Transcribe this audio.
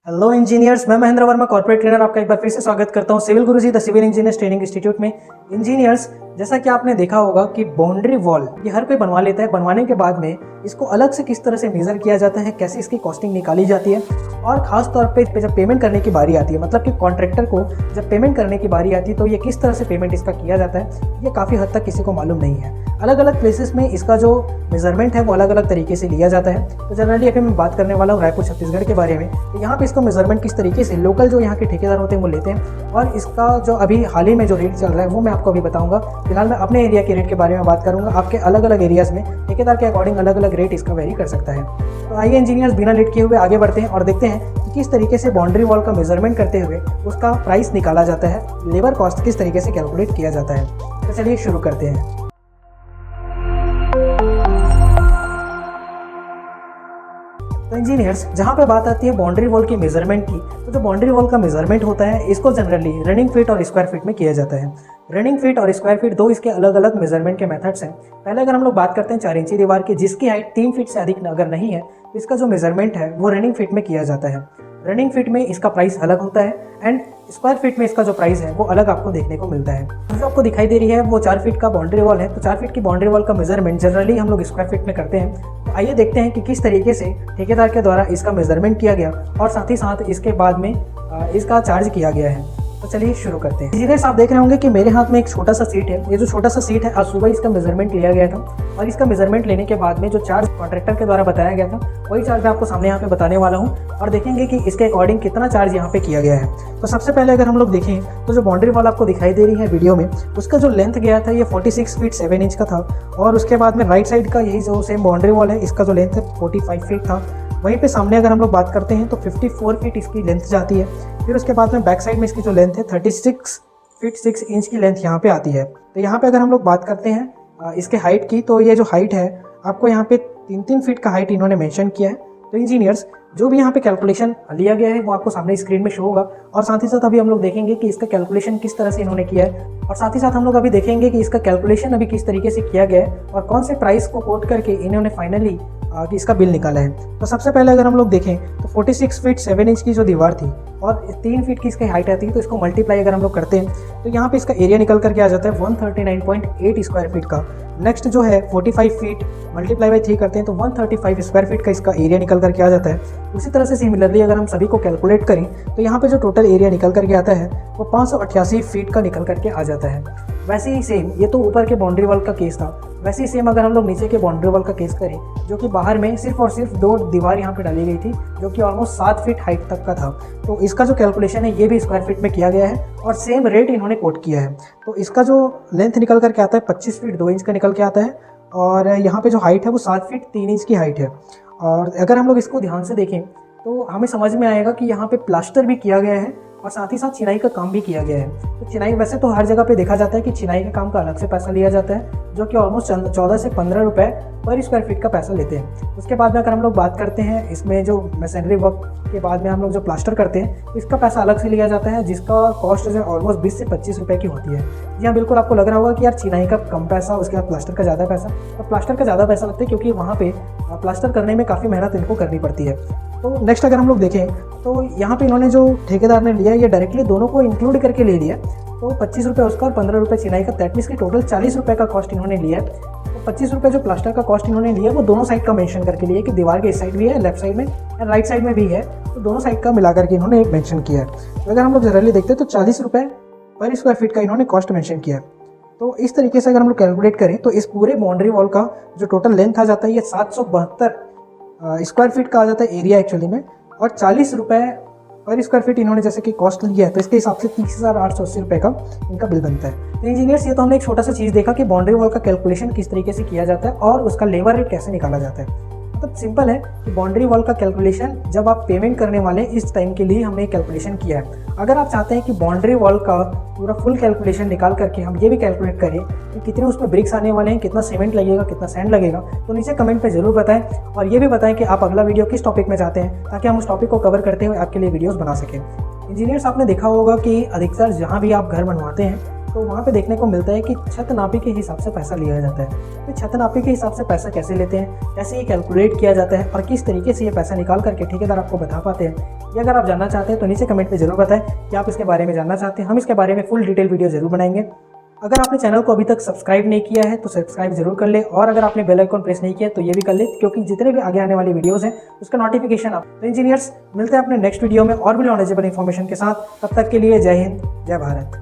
Hello engineers, मैं Mahendra Verma corporate trainer आपका एक बार फिर से स्वागत करता हूं civil Guruji the civil engineers training institute में। इंजीनियर्स, जैसा कि आपने देखा होगा कि बाउंड्री वॉल ये हर कोई बनवा लेता है। बनवाने के बाद में इसको अलग से किस तरह से मेजर किया जाता है, कैसे इसकी कॉस्टिंग निकाली जाती है, और खास तौर पे जब पेमेंट करने की बारी आती है, मतलब कि कॉन्ट्रैक्टर को जब पेमेंट करने की बारी आती है तो ये किस तरह से पेमेंट इसका किया जाता है, ये काफ़ी हद तक किसी को मालूम नहीं है। अलग अलग प्लेसेस में इसका जो मेजरमेंट है वो अलग अलग तरीके से लिया जाता है। तो जनरली अभी मैं बात करने वाला हूँ रायपुर छत्तीसगढ़ के बारे में। तो यहाँ पे इसको मेजरमेंट किस तरीके से लोकल जो यहाँ के ठेकेदार होते हैं वो लेते हैं, और इसका जो अभी हाल ही में जो रेट चल रहा है वो मैं आपको अभी बताऊंगा। फिलहाल मैं अपने एरिया के रेट के बारे में बात करूंगा। आपके अलग अलग एरियाज में ठेकेदार के अकॉर्डिंग अलग अलग रेट इसका वेरी कर सकता है। तो आइए इंजीनियर्स, बिना लेट किए हुए आगे बढ़ते हैं और देखते हैं कि किस तरीके से बाउंड्री वॉल का मेजरमेंट करते हुए उसका प्राइस निकाला जाता है, लेबर कॉस्ट किस तरीके से कैलकुलेट किया जाता है। तो चलिए शुरू करते हैं। तो इंजीनियर्स, जहाँ पे बात आती है बाउंड्री वॉल की मेजरमेंट की, तो जो बाउंड्री वॉल का मेजरमेंट होता है इसको जनरली रनिंग फीट और स्क्वायर फीट में किया जाता है। रनिंग फीट और स्क्वायर फीट दो इसके अलग अलग मेजरमेंट के मेथड्स हैं। पहले अगर हम लोग बात करते हैं 4 इंची दीवार की जिसकी हाइट 3 फीट से अधिक अगर नहीं है, तो इसका जो मेजरमेंट है वो रनिंग फीट में किया जाता है। रनिंग फीट में इसका प्राइस अलग होता है एंड स्क्वायर फीट में इसका जो प्राइस है वो अलग आपको देखने को मिलता है। जो आपको दिखाई दे रही है वो 4 फीट का बाउंड्री वॉल है। तो 4 फीट की बाउंड्री वॉल का मेजरमेंट जनरली हम लोग स्क्वायर फीट में करते हैं। तो आइए देखते हैं कि किस तरीके से ठेकेदार के द्वारा इसका मेजरमेंट किया गया और साथ ही साथ इसके बाद में इसका चार्ज किया गया है। तो चलिए शुरू करते हैं। इंजीनियर्स, आप देख रहे होंगे कि मेरे हाथ में एक छोटा सा सीट है। ये जो छोटा सा सीट है आज सुबह इसका मेजरमेंट लिया गया था, और इसका मेजरमेंट लेने के बाद में जो चार्ज कॉन्ट्रैक्टर के द्वारा बताया गया था वही चार्ज मैं आपको सामने यहाँ पे बताने वाला हूँ, और देखेंगे कि इसके अकॉर्डिंग कितना चार्ज यहाँ पे किया गया है। तो सबसे पहले अगर हम लोग देखें तो जो बाउंड्री वॉल आपको दिखाई दे रही है वीडियो में, उसका जो लेंथ गया था ये 46 फीट 7 इंच का था, और उसके बाद में राइट साइड का यही जो सेम बाउंड्री वॉल है इसका जो लेंथ है 45 फीट था। वहीं पे सामने अगर हम लोग बात करते हैं तो 54 फीट इसकी लेंथ जाती है। फिर उसके बाद में बैक साइड में इसकी जो लेंथ है 36 फीट 6 इंच की लेंथ यहाँ पे आती है। तो यहाँ पे अगर हम लोग बात करते हैं इसके हाइट की, तो ये जो हाइट है आपको यहाँ पे 3-3 फीट का हाइट इन्होंने मेंशन किया है। तो इंजीनियर्स, जो भी यहाँ पे कैलकुलेशन लिया गया है वो आपको सामने स्क्रीन में शो होगा, और साथ ही साथ अभी हम लोग देखेंगे कि इसका कैलकुलेशन किस तरह से इन्होंने किया है, और साथ ही साथ हम लोग अभी देखेंगे कि इसका कैलकुलेशन अभी किस तरीके से किया गया है और कौन से प्राइस को कोट करके इन्होंने फाइनली कि इसका बिल निकाला है। तो सबसे पहले अगर हम लोग देखें तो 46 फीट 7 इंच की जो दीवार थी और 3 फीट की इसकी हाइट आती है, तो इसको मल्टीप्लाई अगर हम लोग करते हैं तो यहाँ पे इसका एरिया निकल करके आ जाता है 139.8 स्क्वायर फीट का। नेक्स्ट जो है 45 फीट मल्टीप्लाई बाई 3 करते हैं तो 135 स्क्वायर फीट का इसका एरिया निकल करके आ जाता है। उसी तरह से सिमिलरली अगर हम सभी को कैलकुलेट करें तो यहाँ पे जो टोटल एरिया निकल करके आता है वो 588 फीट का निकल करके आ जाता है। वैसे ही सेम, ये तो ऊपर के बाउंड्री वॉल का केस था, वैसे ही सेम अगर हम लोग नीचे के बाउंड्री वॉल का केस करें, जो कि बाहर में सिर्फ और सिर्फ 2 दीवार यहाँ पे डाली गई थी जो कि ऑलमोस्ट 7 फीट हाइट तक का था। तो इसका जो कैलकुलेशन है ये भी स्क्वायर फीट में किया गया है और सेम रेट इन्होंने कोट किया है। तो इसका जो लेंथ निकल करके आता है 25 फीट 2 इंच का निकल के आता है, और यहाँ पे जो हाइट है वो 7 फीट 3 इंच की हाइट है। और अगर हम लोग इसको ध्यान से देखें तो हमें समझ में आएगा कि यहाँ पे प्लास्टर भी किया गया है और साथ ही साथ चिनाई का काम भी किया गया है। तो चिनाई वैसे तो हर जगह पे देखा जाता है कि चिनाई के काम का अलग से पैसा लिया जाता है, जो कि ऑलमोस्ट 14 से 15 रुपये पर स्क्वायर फीट का पैसा लेते हैं। उसके बाद में अगर हम लोग बात करते हैं इसमें जो मशीनरी वर्क के बाद में हम लोग जो प्लास्टर करते हैं तो इसका पैसा अलग से लिया जाता है, जिसका कॉस्ट जो है ऑलमोस्ट 20 से 25 रुपये की होती है। जी हाँ, बिल्कुल आपको लग रहा होगा कि यार चिनाई का कम पैसा, उसके बाद प्लास्टर का ज़्यादा पैसा। तो प्लास्टर का ज़्यादा पैसा लगता है क्योंकि वहाँ पे प्लास्टर करने में काफ़ी मेहनत इनको करनी पड़ती है। तो नेक्स्ट अगर हम लोग देखें तो यहाँ पे इन्होंने जो ठेकेदार ने लिया ये डायरेक्टली दोनों को इंक्लूड करके ले लिया। तो 25 रुपये उसका और 15 रुपये चिनाई का, दैट मीन्स की टोटल 40 रुपये का कॉस्ट इन्होंने लिया है। तो 25 रुपये जो प्लास्टर का कॉस्ट इन्होंने लिया वो दोनों साइड का मेंशन करके लिया कि दीवार के इस साइड भी है, लेफ्ट साइड में या राइट साइड में भी है, तो दोनों साइड का मिला करके इन्होंने मेंशन किया है। तो अगर हम लोग जनरली देखते हैं तो 40 रुपये पर स्क्वायर फीट का इन्होंने कॉस्ट मेंशन किया है। तो इस तरीके से अगर हम लोग कैलकुलेट करें तो इस पूरे बाउंड्री वॉल का जो टोटल लेंथ आ जाता है ये 772 स्क्वायर फीट का आ जाता है एरिया एक्चुअली में, और 40 रुपये पर स्क्वायर फीट इन्होंने जैसे कि कॉस्ट लिया है, तो इसके हिसाब से 30,880 रुपये का इनका बिल बनता है। तो इंजीनियर्स, ये तो हमने एक छोटा सा चीज़ देखा कि बाउंड्री वॉल का कैलकुलेशन किस तरीके से किया जाता है और उसका लेबर रेट कैसे निकाला जाता है। मतलब सिंपल है कि बाउंड्री वॉल का कैलकुलेशन जब आप पेमेंट करने वाले इस टाइम के लिए हमने कैलकुलेशन किया है। अगर आप चाहते हैं कि बाउंड्री वॉल का पूरा फुल कैलकुलेशन निकाल करके हम ये भी कैलकुलेट करें कि कितने उसमें ब्रिक्स आने वाले हैं, कितना सीमेंट लगेगा, कितना सैंड लगेगा, तो नीचे कमेंट पे जरूर बताएं, और ये भी बताएं कि आप अगला वीडियो किस टॉपिक में चाहते हैं ताकि हम उस टॉपिक को कवर करते हुए आपके लिए वीडियोस बना सकें। इंजीनियर्स, आपने देखा होगा कि अधिकतर जहाँ भी आप घर बनवाते हैं तो वहाँ पे देखने को मिलता है कि छत नापी के हिसाब से पैसा लिया जाता है। तो छत नापी के हिसाब से पैसा कैसे लेते हैं, कैसे ये कैलकुलेट किया जाता है और किस तरीके से ये पैसा निकाल करके ठेकेदार आपको बता पाते हैं, ये अगर आप जानना चाहते हैं तो नीचे कमेंट में जरूर बताएं कि आप इसके बारे में जानना चाहते हैं। हम इसके बारे में फुल डिटेल वीडियो जरूर बनाएंगे। अगर आपने चैनल को अभी तक सब्सक्राइब नहीं किया है तो सब्सक्राइब जरूर कर ले, और अगर आपने बेल आइकन प्रेस नहीं किया तो ये भी कर ले, क्योंकि जितने भी आगे आने वाले वीडियोस हैं उसका नोटिफिकेशन आप। तो इंजीनियर्स, मिलते हैं अपने नेक्स्ट वीडियो में और भी नॉलेजेबल इन्फॉर्मेशन के साथ। तब तक के लिए जय हिंद, जय भारत।